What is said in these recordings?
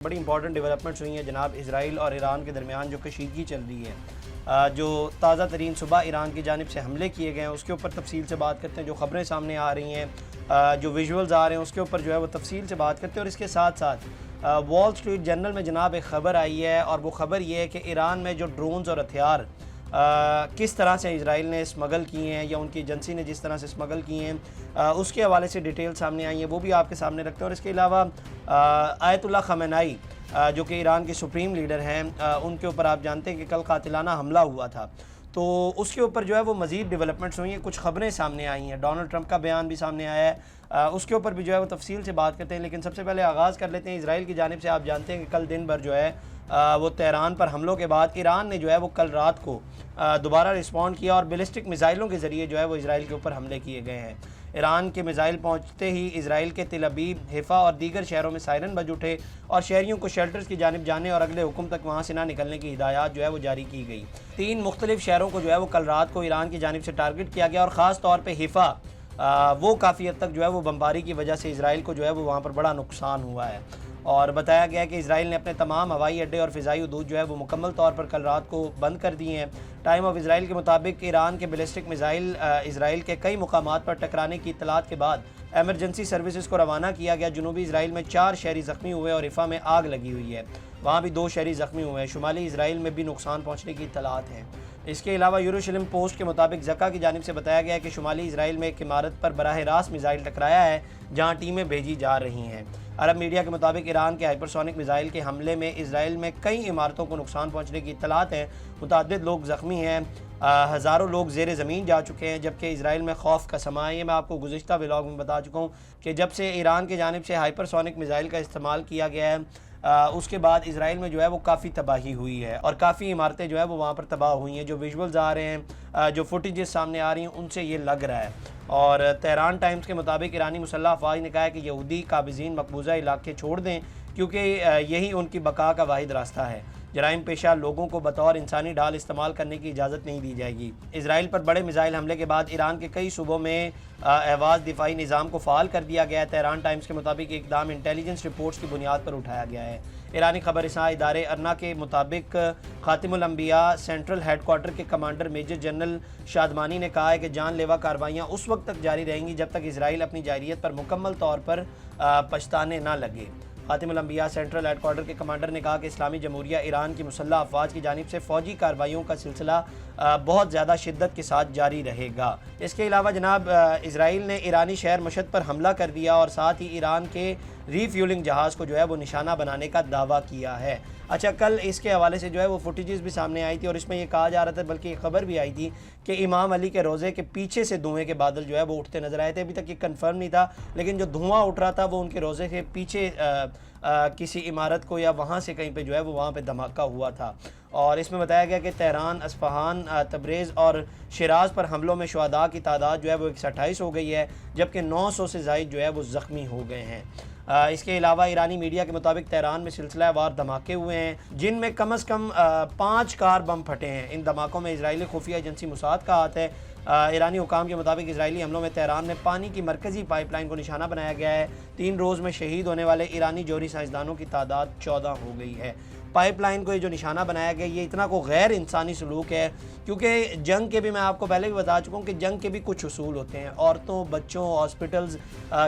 بڑی important developments ہوئی ہیں جناب اسرائیل اور ایران کے درمیان جو کشیدگی چل رہی ہے، جو تازہ ترین صبح ایران کی جانب سے حملے کیے گئے ہیں اس کے اوپر تفصیل سے بات کرتے ہیں، جو خبریں سامنے آ رہی ہیں، جو ویژولز آ رہے ہیں اس کے اوپر جو ہے وہ تفصیل سے بات کرتے ہیں۔ اور اس کے ساتھ ساتھ وال اسٹریٹ جرنل میں جناب ایک خبر آئی ہے، اور وہ خبر یہ ہے کہ ایران میں جو ڈرونز اور ہتھیار کس طرح سے اسرائیل نے اسمگل کیے ہیں یا ان کی ایجنسی نے جس طرح سے اسمگل کیے ہیں، اس کے حوالے سے ڈیٹیل سامنے آئی ہیں، وہ بھی آپ کے سامنے رکھتے ہیں۔ اور اس کے علاوہ آیت اللہ خامنائی جو کہ ایران کے سپریم لیڈر ہیں، ان کے اوپر آپ جانتے ہیں کہ کل قاتلانہ حملہ ہوا تھا، تو اس کے اوپر جو ہے وہ مزید ڈیولپمنٹس ہوئی ہیں، کچھ خبریں سامنے آئی ہیں، ڈونلڈ ٹرمپ کا بیان بھی سامنے آیا ہے، اس کے اوپر بھی جو ہے وہ تفصیل سے بات کرتے ہیں۔ لیکن سب سے پہلے آغاز کر لیتے ہیں اسرائیل کی جانب سے۔ آپ جانتے ہیں کہ کل دن بھر جو ہے وہ تہران پر حملوں کے بعد ایران نے جو ہے وہ کل رات کو دوبارہ رسپونڈ کیا اور بیلسٹک میزائلوں کے ذریعے جو ہے وہ اسرائیل کے اوپر حملے کیے گئے ہیں۔ ایران کے میزائل پہنچتے ہی اسرائیل کے تل ابیب، حیفا اور دیگر شہروں میں سائرن بج اٹھے اور شہریوں کو شیلٹرز کی جانب جانے اور اگلے حکم تک وہاں سے نہ نکلنے کی ہدایات جو ہے وہ جاری کی گئی۔ 3 مختلف شہروں کو جو ہے وہ کل رات کو ایران کی جانب سے ٹارگٹ کیا گیا، اور خاص طور پہ حیفا وہ کافی حد تک جو ہے وہ بمباری کی وجہ سے اسرائیل کو جو ہے وہ وہاں پر بڑا نقصان ہوا ہے، اور بتایا گیا ہے کہ اسرائیل نے اپنے تمام ہوائی اڈے اور فضائی حدود جو ہے وہ مکمل طور پر کل رات کو بند کر دیے ہیں۔ ٹائم آف اسرائیل کے مطابق ایران کے بیلسٹک میزائل اسرائیل کے کئی مقامات پر ٹکرانے کی اطلاعات کے بعد ایمرجنسی سروسز کو روانہ کیا گیا۔ جنوبی اسرائیل میں 4 شہری زخمی ہوئے اور حیفا میں آگ لگی ہوئی ہے، وہاں بھی 2 شہری زخمی ہوئے ہیں۔ شمالی اسرائیل میں بھی نقصان پہنچنے کی اطلاعات ہیں۔ اس کے علاوہ یروشلم پوسٹ کے مطابق زکا کی جانب سے بتایا گیا ہے کہ شمالی اسرائیل میں ایک عمارت پر براہ راست میزائل ٹکرایا ہے جہاں ٹیمیں بھیجی جا رہی ہیں۔ عرب میڈیا کے مطابق ایران کے ہائپرسونک میزائل کے حملے میں اسرائیل میں کئی عمارتوں کو نقصان پہنچنے کی اطلاعات ہیں، متعدد لوگ زخمی ہیں، ہزاروں لوگ زیر زمین جا چکے ہیں، جبکہ اسرائیل میں خوف کا سما ہے۔ یہ میں آپ کو گزشتہ ولاگ میں بتا چکا ہوں کہ جب سے ایران کی جانب سے ہائپرسونک میزائل کا استعمال کیا گیا ہے، اس کے بعد اسرائیل میں جو ہے وہ کافی تباہی ہوئی ہے اور کافی عمارتیں جو ہے وہ وہاں پر تباہ ہوئی ہیں۔ جو ویژولز آ رہے ہیں، جو فوٹیجز سامنے آ رہی ہیں، ان سے یہ لگ رہا ہے۔ اور تہران ٹائمز کے مطابق ایرانی مسلح افواج نے کہا ہے کہ یہودی قابضین مقبوضہ علاقے چھوڑ دیں، کیونکہ یہی ان کی بقا کا واحد راستہ ہے۔ جرائم پیشہ لوگوں کو بطور انسانی ڈھال استعمال کرنے کی اجازت نہیں دی جائے گی۔ اسرائیل پر بڑے میزائل حملے کے بعد ایران کے کئی صوبوں میں احواز دفاعی نظام کو فعال کر دیا گیا ہے۔ تہران ٹائمز کے مطابق اقدام انٹیلیجنس رپورٹس کی بنیاد پر اٹھایا گیا ہے۔ ایرانی خبر رساں ادارے ارنا کے مطابق خاتم الانبیاء سینٹرل ہیڈ کوارٹر کے کمانڈر میجر جنرل شادمانی نے کہا ہے کہ جان لیوا کارروائیاں اس وقت تک جاری رہیں گی جب تک اسرائیل اپنی جارحیت پر مکمل طور پر پچھتانے نہ لگے۔ خاتم الانبیاء سینٹرل ہیڈ کوارٹر کے کمانڈر نے کہا کہ اسلامی جمہوریہ ایران کی مسلح افواج کی جانب سے فوجی کارروائیوں کا سلسلہ بہت زیادہ شدت کے ساتھ جاری رہے گا۔ اس کے علاوہ جناب اسرائیل نے ایرانی شہر مشہد پر حملہ کر دیا اور ساتھ ہی ایران کے ری فیولنگ جہاز کو جو ہے وہ نشانہ بنانے کا دعویٰ کیا ہے۔ اچھا، کل اس کے حوالے سے جو ہے وہ فوٹیجز بھی سامنے آئی تھی، اور اس میں یہ کہا جا رہا تھا، بلکہ یہ خبر بھی آئی تھی کہ امام علی کے روضے کے پیچھے سے دھوئیں کے بادل جو ہے وہ اٹھتے نظر آئے تھے۔ ابھی تک یہ کنفرم نہیں تھا، لیکن جو دھواں اٹھ رہا تھا وہ ان کے روضے کے پیچھے کسی عمارت کو یا وہاں سے کہیں پہ جو ہے وہ وہاں پہ دھماکہ ہوا تھا۔ اور اس میں بتایا گیا کہ تہران، اصفہان، تبریز اور شیراز پر حملوں میں شہداء کی تعداد جو ہے وہ 128 ہو گئی ہے، جبکہ 900 سے زائد جو ہے وہ زخمی ہو گئے ہیں۔ اس کے علاوہ ایرانی میڈیا کے مطابق تہران میں سلسلہ وار دھماکے ہوئے ہیں، جن میں کم از کم 5 کار بم پھٹے ہیں۔ ان دھماکوں میں اسرائیلی خفیہ ایجنسی موساد کا ہاتھ ہے۔ ایرانی حکام کے مطابق اسرائیلی حملوں میں تہران میں پانی کی مرکزی پائپ لائن کو نشانہ بنایا گیا ہے۔ 3 روز میں شہید ہونے والے ایرانی جوہری سائنسدانوں کی تعداد 14 ہو گئی ہے۔ پائپ لائن کو یہ جو نشانہ بنایا گیا، یہ اتنا کو غیر انسانی سلوک ہے، کیونکہ جنگ کے بھی میں آپ کو پہلے بھی بتا چکا ہوں کہ جنگ کے بھی کچھ اصول ہوتے ہیں۔ عورتوں، بچوں، ہاسپٹلز،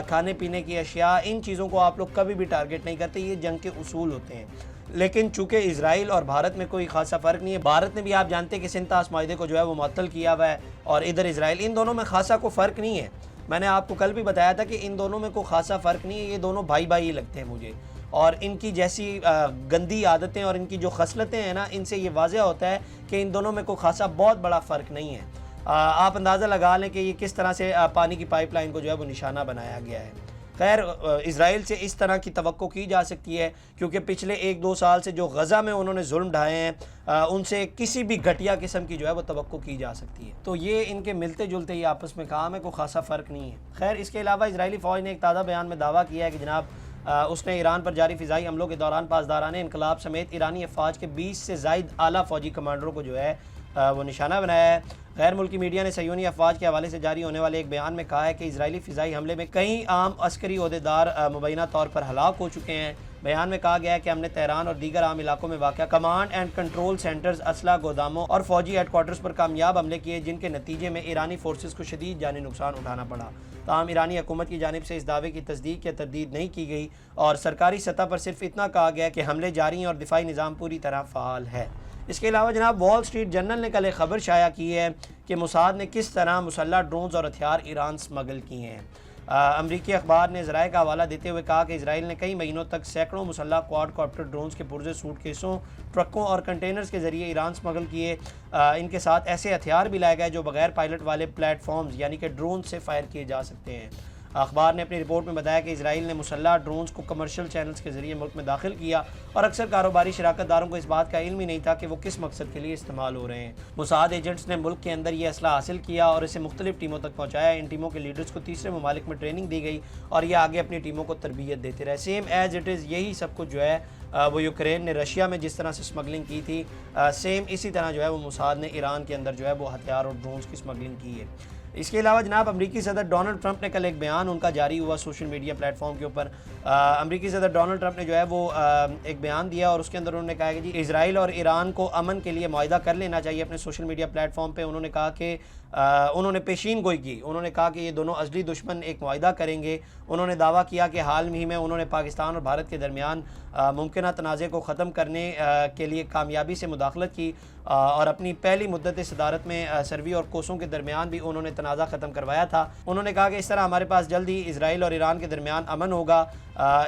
کھانے پینے کی اشیاء، ان چیزوں کو آپ لوگ کبھی بھی ٹارگٹ نہیں کرتے، یہ جنگ کے اصول ہوتے ہیں۔ لیکن چونکہ اسرائیل اور بھارت میں کوئی خاصا فرق نہیں ہے، بھارت نے بھی آپ جانتے ہیں کہ سنتاس معاہدے کو جو ہے وہ معطل کیا ہوا ہے، اور ادھر اسرائیل، ان دونوں میں خاصا کوئی فرق نہیں ہے۔ میں نے آپ کو کل بھی بتایا تھا کہ ان دونوں میں کوئی خاصا فرق نہیں ہے، یہ دونوں بھائی بھائی لگتے ہیں مجھے، اور ان کی جیسی گندی عادتیں اور ان کی جو خصلتیں ہیں نا، ان سے یہ واضح ہوتا ہے کہ ان دونوں میں کوئی خاصا بہت بڑا فرق نہیں ہے۔ آپ اندازہ لگا لیں کہ یہ کس طرح سے پانی کی پائپ لائن کو جو ہے وہ نشانہ بنایا گیا ہے۔ خیر، اسرائیل سے اس طرح کی توقع کی جا سکتی ہے، کیونکہ پچھلے 1-2 سال سے جو غزہ میں انہوں نے ظلم ڈھائے ہیں، ان سے کسی بھی گھٹیا قسم کی جو ہے وہ توقع کی جا سکتی ہے۔ تو یہ ان کے ملتے جلتے ہی آپس میں کام ہے، کوئی خاصا فرق نہیں ہے۔ خیر، اس کے علاوہ اسرائیلی فوج نے ایک تازہ بیان میں دعویٰ کیا ہے کہ جناب اس نے ایران پر جاری فضائی حملوں کے دوران پاسداران انقلاب سمیت ایرانی افواج کے 20 سے زائد اعلیٰ فوجی کمانڈروں کو جو ہے وہ نشانہ بنایا ہے۔ غیر ملکی میڈیا نے صہیونی افواج کے حوالے سے جاری ہونے والے ایک بیان میں کہا ہے کہ اسرائیلی فضائی حملے میں کئی عام عسکری عہدیدار مبینہ طور پر ہلاک ہو چکے ہیں۔ بیان میں کہا گیا ہے کہ ہم نے تہران اور دیگر عام علاقوں میں واقع کمانڈ اینڈ کنٹرول سینٹرز، اسلحہ گوداموں اور فوجی ہیڈ کوارٹرز پر کامیاب حملے کیے، جن کے نتیجے میں ایرانی فورسز کو شدید جانی نقصان اٹھانا پڑا۔ تاہم ایرانی حکومت کی جانب سے اس دعوے کی تصدیق یا تردید نہیں کی گئی اور سرکاری سطح پر صرف اتنا کہا گیا کہ حملے جاری ہیں اور دفاعی نظام پوری طرح فعال ہے۔ اس کے علاوہ جناب وال اسٹریٹ جرنل نے کل ایک خبر شائع کی ہے کہ موساد نے کس طرح مسلح ڈرونز اور ہتھیار ایران سمگل کیے ہیں۔ امریکی اخبار نے ذرائع کا حوالہ دیتے ہوئے کہا کہ اسرائیل نے کئی مہینوں تک سینکڑوں مسلح کواد کاپٹر ڈرونز کے پرزے سوٹ کیسوں، ٹرکوں اور کنٹینرز کے ذریعے ایران سمگل کیے۔ ان کے ساتھ ایسے ہتھیار بھی لائے گئے جو بغیر پائلٹ والے پلیٹ فارمز یعنی کہ ڈرون سے فائر کیے جا سکتے ہیں۔ اخبار نے اپنی رپورٹ میں بتایا کہ اسرائیل نے مسلح ڈرونز کو کمرشل چینلز کے ذریعے ملک میں داخل کیا اور اکثر کاروباری شراکت داروں کو اس بات کا علم ہی نہیں تھا کہ وہ کس مقصد کے لیے استعمال ہو رہے ہیں۔ موساد ایجنٹس نے ملک کے اندر یہ اسلحہ حاصل کیا اور اسے مختلف ٹیموں تک پہنچایا۔ ان ٹیموں کے لیڈرز کو تیسرے ممالک میں ٹریننگ دی گئی اور یہ آگے اپنی ٹیموں کو تربیت دیتے رہے۔ سیم ایز اٹ از یہی سب کچھ جو ہے وہ یوکرین نے رشیا میں جس طرح سے سمگلنگ کی تھی، سیم اسی طرح جو ہے وہ موساد نے ایران کے اندر جو ہے وہ ہتھیار اور ڈرونز کی سمگلنگ کی ہے۔ اس کے علاوہ جناب امریکی صدر ڈونلڈ ٹرمپ نے کل ایک بیان ان کا جاری ہوا سوشل میڈیا پلیٹ فارم کے اوپر۔ امریکی صدر ڈونلڈ ٹرمپ نے جو ہے وہ ایک بیان دیا اور اس کے اندر انہوں نے کہا کہ جی اسرائیل اور ایران کو امن کے لیے معاہدہ کر لینا چاہیے۔ اپنے سوشل میڈیا پلیٹ فارم پہ انہوں نے کہا کہ انہوں نے پیشین گوئی کی، انہوں نے کہا کہ یہ دونوں ازلی دشمن ایک معاہدہ کریں گے۔ انہوں نے دعویٰ کیا کہ حال ہی میں انہوں نے پاکستان اور بھارت کے درمیان ممکنہ تنازع کو ختم کرنے کے لیے کامیابی سے مداخلت کی اور اپنی پہلی مدت صدارت میں سروی اور کوسوں کے درمیان بھی انہوں نے تنازع ختم کروایا تھا۔ انہوں نے کہا کہ اس طرح ہمارے پاس جلد ہی اسرائیل اور ایران کے درمیان امن ہوگا۔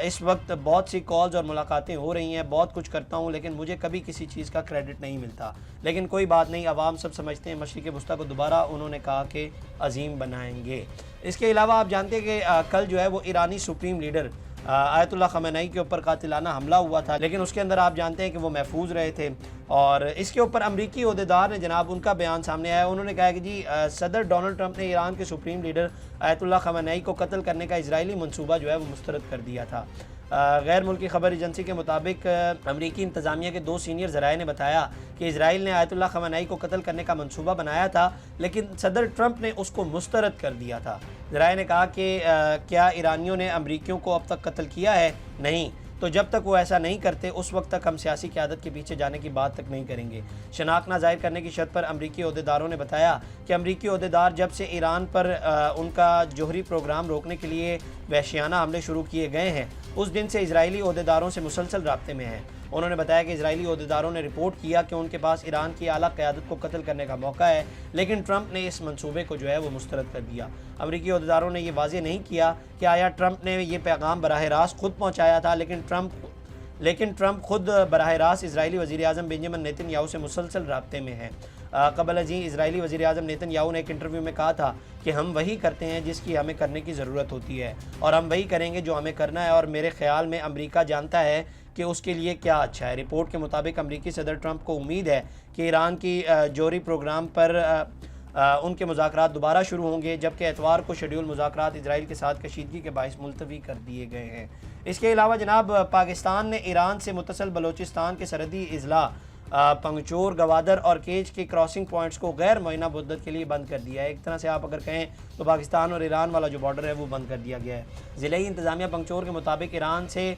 اس وقت بہت سی کالز اور ملاقاتیں ہو رہی ہیں، بہت کچھ کرتا ہوں لیکن مجھے کبھی کسی چیز کا کریڈٹ نہیں ملتا، لیکن کوئی بات نہیں، عوام سب سمجھتے ہیں مشرق وسطیٰ کو دوبارہ انہوں نے کہا کہ عظیم بنائیں گے۔ اس کے علاوہ آپ جانتے ہیں کہ کل جو ہے وہ ایرانی سپریم لیڈر آیت اللہ خامنئی کے اوپر قاتلانہ حملہ ہوا تھا، لیکن اس کے اندر آپ جانتے ہیں کہ وہ محفوظ رہے تھے اور اس کے اوپر امریکی عہدیدار نے جناب ان کا بیان سامنے آیا۔ انہوں نے کہا کہ جی صدر ڈونلڈ ٹرمپ نے ایران کے سپریم لیڈر آیت اللہ خامنئی کو قتل کرنے کا اسرائیلی منصوبہ جو ہے وہ مسترد کر دیا تھا۔ غیر ملکی خبر ایجنسی کے مطابق امریکی انتظامیہ کے 2 سینئر ذرائع نے بتایا کہ اسرائیل نے آیت اللہ خامنئی کو قتل کرنے کا منصوبہ بنایا تھا لیکن صدر ٹرمپ نے اس کو مسترد کر دیا تھا۔ ذرائع نے کہا کہ کیا ایرانیوں نے امریکیوں کو اب تک قتل کیا ہے؟ نہیں، تو جب تک وہ ایسا نہیں کرتے اس وقت تک ہم سیاسی قیادت کے پیچھے جانے کی بات تک نہیں کریں گے۔ شناخت نہ ظاہر کرنے کی شرط پر امریکی عہدیداروں نے بتایا کہ امریکی عہدیدار جب سے ایران پر ان کا جوہری پروگرام روکنے کے لیے وحشیانہ حملے شروع کیے گئے ہیں اس دن سے اسرائیلی عہدیداروں سے مسلسل رابطے میں ہیں۔ انہوں نے بتایا کہ اسرائیلی عہدیداروں نے رپورٹ کیا کہ ان کے پاس ایران کی اعلیٰ قیادت کو قتل کرنے کا موقع ہے، لیکن ٹرمپ نے اس منصوبے کو جو ہے وہ مسترد کر دیا۔ امریکی عہدیداروں نے یہ واضح نہیں کیا کہ آیا ٹرمپ نے یہ پیغام براہ راست خود پہنچایا تھا، لیکن ٹرمپ خود براہ راست اسرائیلی وزیر اعظم بنجامن نیتن یاہو سے مسلسل رابطے میں ہیں۔ قبل ازیں اسرائیلی وزیر اعظم نیتن یاہو نے ایک انٹرویو میں کہا تھا کہ ہم وہی کرتے ہیں جس کی ہمیں کرنے کی ضرورت ہوتی ہے اور ہم وہی کریں گے جو ہمیں کرنا ہے، اور میرے خیال میں امریکہ جانتا ہے کہ اس کے لیے کیا اچھا ہے۔ رپورٹ کے مطابق امریکی صدر ٹرمپ کو امید ہے کہ ایران کی جوہری پروگرام پر ان کے مذاکرات دوبارہ شروع ہوں گے، جبکہ اتوار کو شیڈول مذاکرات اسرائیل کے ساتھ کشیدگی کے باعث ملتوی کر دیے گئے ہیں۔ اس کے علاوہ جناب پاکستان نے ایران سے متصل بلوچستان کے سرحدی اضلاع پنگچور، گوادر اور کیچ کے کراسنگ پوائنٹس کو غیر معینہ مدت کے لیے بند کر دیا ہے۔ ایک طرح سے آپ اگر کہیں تو پاکستان اور ایران والا جو بارڈر ہے وہ بند کر دیا گیا ہے۔ ضلعی انتظامیہ پنگچور کے مطابق ایران سے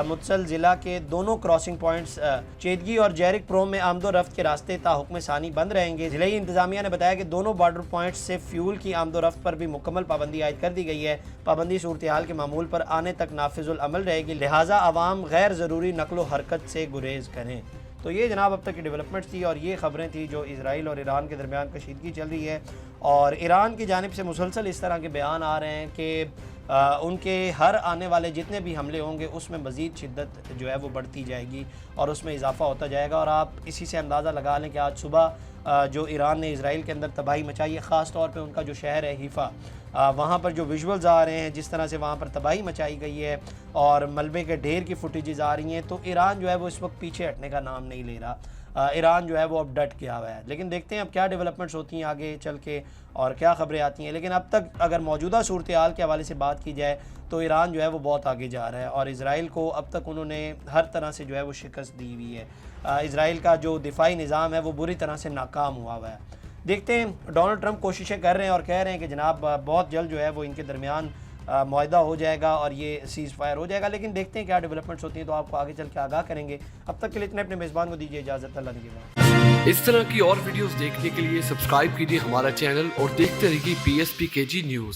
متصل ضلع کے دونوں کراسنگ پوائنٹس چیدگی اور جیرک پروم میں آمد و رفت کے راستے تا حکم ثانی بند رہیں گے۔ ضلعی انتظامیہ نے بتایا کہ دونوں بارڈر پوائنٹس سے فیول کی آمد و رفت پر بھی مکمل پابندی عائد کر دی گئی ہے۔ پابندی صورتحال کے معمول پر آنے تک نافذ العمل رہے گی، لہٰذا عوام غیر ضروری نقل و حرکت سے گریز کریں۔ تو یہ جناب اب تک کی ڈیولپمنٹس تھی اور یہ خبریں تھیں جو اسرائیل اور ایران کے درمیان کشیدگی چل رہی ہے، اور ایران کی جانب سے مسلسل اس طرح کے بیان آ رہے ہیں کہ ان کے ہر آنے والے جتنے بھی حملے ہوں گے اس میں مزید شدت جو ہے وہ بڑھتی جائے گی اور اس میں اضافہ ہوتا جائے گا۔ اور آپ اسی سے اندازہ لگا لیں کہ آج صبح جو ایران نے اسرائیل کے اندر تباہی مچائی ہے، خاص طور پہ ان کا جو شہر ہے حیفا، وہاں پر جو ویژولز آ رہے ہیں، جس طرح سے وہاں پر تباہی مچائی گئی ہے اور ملبے کے ڈھیر کی فوٹیجز آ رہی ہیں، تو ایران جو ہے وہ اس وقت پیچھے ہٹنے کا نام نہیں لے رہا۔ ایران جو ہے وہ اب ڈٹ گیا ہوا ہے، لیکن دیکھتے ہیں اب کیا ڈیولپمنٹس ہوتی ہیں آگے چل کے اور کیا خبریں آتی ہیں۔ لیکن اب تک اگر موجودہ صورتحال کے حوالے سے بات کی جائے تو ایران جو ہے وہ بہت آگے جا رہا ہے اور اسرائیل کو اب تک انہوں نے ہر طرح سے جو ہے وہ شکست دی ہوئی ہے۔ اسرائیل کا جو دفاعی نظام ہے وہ بری طرح سے ناکام ہوا ہوا ہے۔ دیکھتے ہیں، ڈونلڈ ٹرمپ کوششیں کر رہے ہیں اور کہہ رہے ہیں کہ جناب بہت جلد جو ہے وہ ان کے درمیان معاہدہ ہو جائے گا اور یہ سیز فائر ہو جائے گا، لیکن دیکھتے ہیں کیا ڈیولپمنٹس ہوتی ہیں، تو آپ کو آگے چل کے آگاہ کریں گے۔ اب تک کے لیے اتنے، اپنے میزبان کو دیجیے اجازت، اللہ نگہبان۔ اس طرح کی اور ویڈیوز دیکھنے کے لیے سبسکرائب کیجیے ہمارا چینل اور دیکھتے رہیے PSPKG نیوز۔